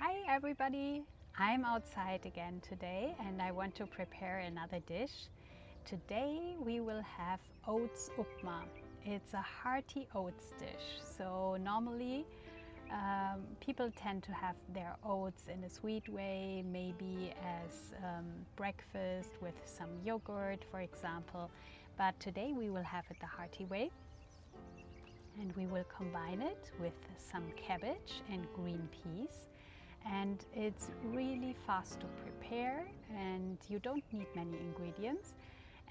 Hi everybody! I'm outside again today and I want to prepare another dish. Today we will have Oats Upma. It's a hearty oats dish. So normally people tend to have their oats in a sweet way, maybe as breakfast with some yogurt, for example. But today we will have it the hearty way. And we will combine it with some cabbage and green peas. And it's really fast to prepare and you don't need many ingredients.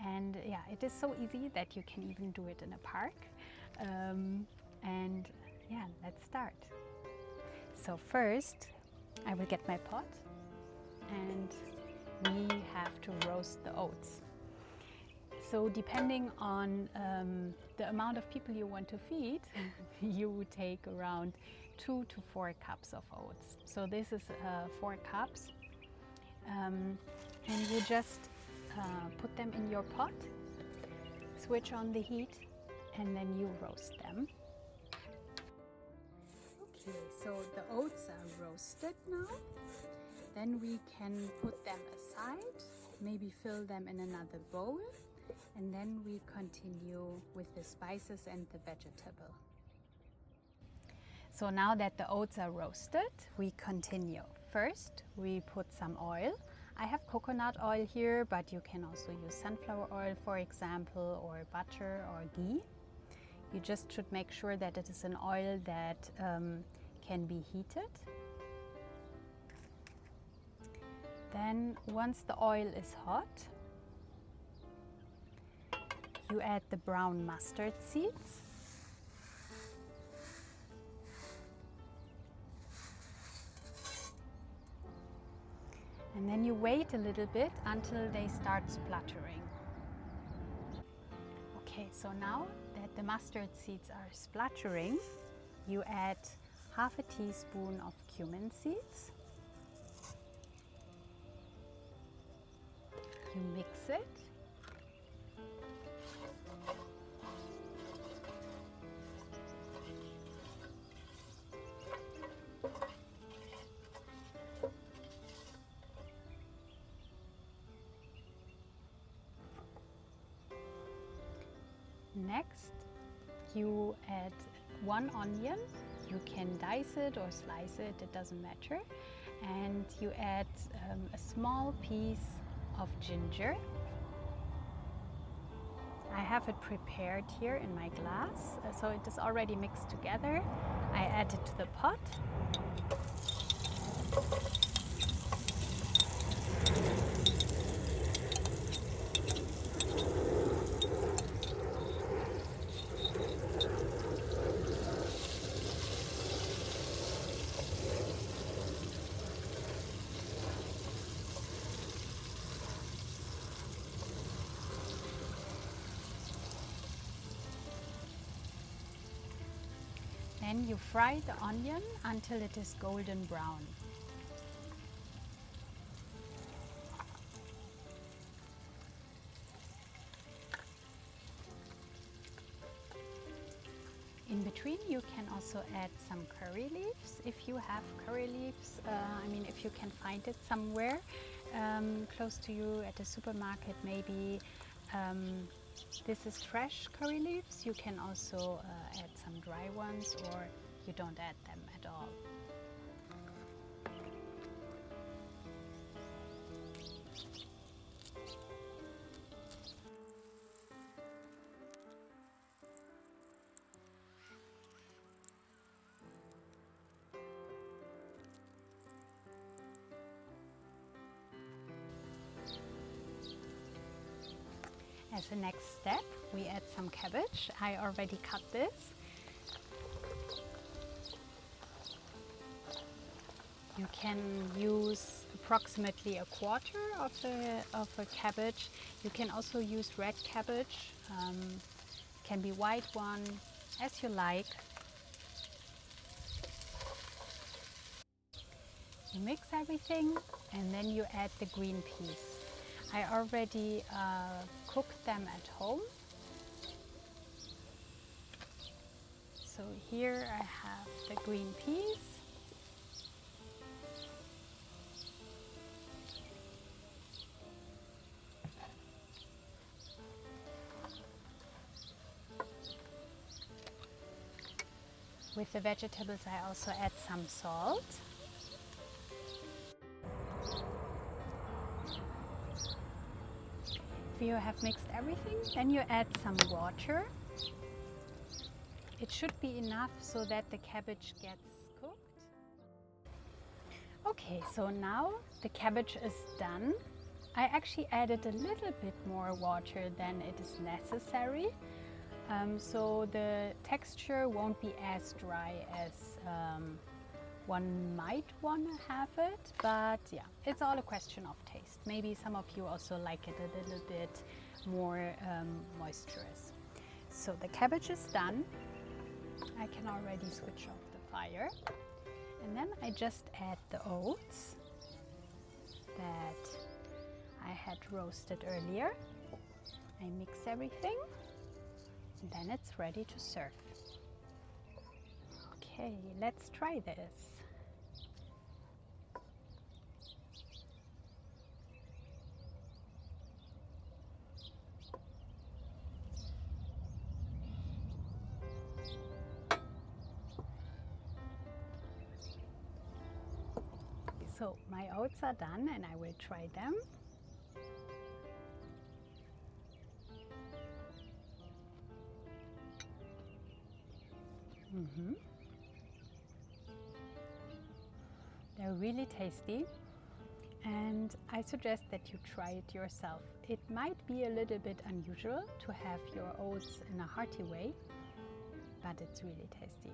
And yeah, it is so easy that you can even do it in a park. And yeah, let's start. So first I will get my pot and we have to roast the oats. So depending on the amount of people you want to feed, you would take around 2 to 4 cups of oats. So this is 4 cups. And you just put them in your pot, switch on the heat, and then you roast them. Okay, so the oats are roasted now. Then we can put them aside, maybe fill them in another bowl. And then we continue with the spices and the vegetable. So now that the oats are roasted, we continue. First, we put some oil. I have coconut oil here, but you can also use sunflower oil, for example, or butter or ghee. You just should make sure that it is an oil that can be heated. Then once the oil is hot, you add the brown mustard seeds. And then you wait a little bit until they start spluttering. Okay, so now that the mustard seeds are spluttering, you add half a teaspoon of cumin seeds. You mix it. Next, you add 1 onion. You can dice it or slice it, it doesn't matter. And you add a small piece of ginger. I have it prepared here in my glass, so it is already mixed together. I add it to the pot. Then you fry the onion until it is golden brown. In between you can also add some curry leaves if you have curry leaves. If you can find it somewhere close to you at a supermarket maybe. This is fresh curry leaves. You can also add some dry ones or you don't add them at all. As a next step, we add some cabbage. I already cut this. You can use approximately a quarter of a cabbage. You can also use red cabbage. Can be white one, as you like. You mix everything and then you add the green peas. I already cooked them at home. So here I have the green peas. With the vegetables I also add some salt. If you have mixed everything, then you add some water. It should be enough so that the cabbage gets cooked. Okay, so now the cabbage is done. I actually added a little bit more water than it is necessary. So the texture won't be as dry as one might want to have it, but yeah, it's all a question of taste. Maybe some of you also like it a little bit more moisturous. So the cabbage is done. I can already switch off the fire. And then I just add the oats that I had roasted earlier. I mix everything and then it's ready to serve. Okay, let's try this. So my oats are done and I will try them. They're really tasty and I suggest that you try it yourself. It might be a little bit unusual to have your oats in a hearty way, but it's really tasty.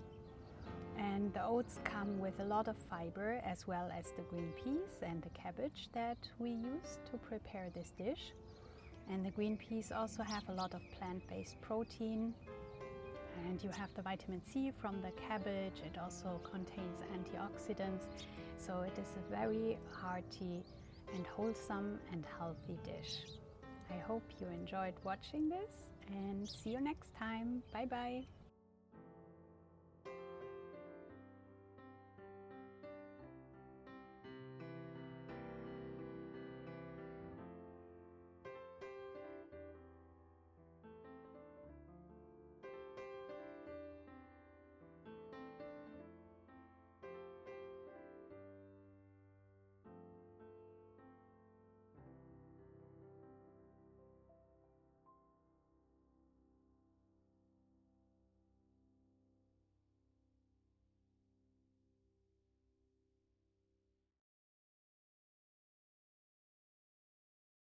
And the oats come with a lot of fiber as well as the green peas and the cabbage that we use to prepare this dish. And the green peas also have a lot of plant-based protein. And you have the vitamin C from the cabbage. It also contains antioxidants. So it is a very hearty and wholesome and healthy dish. I hope you enjoyed watching this and see you next time. Bye bye.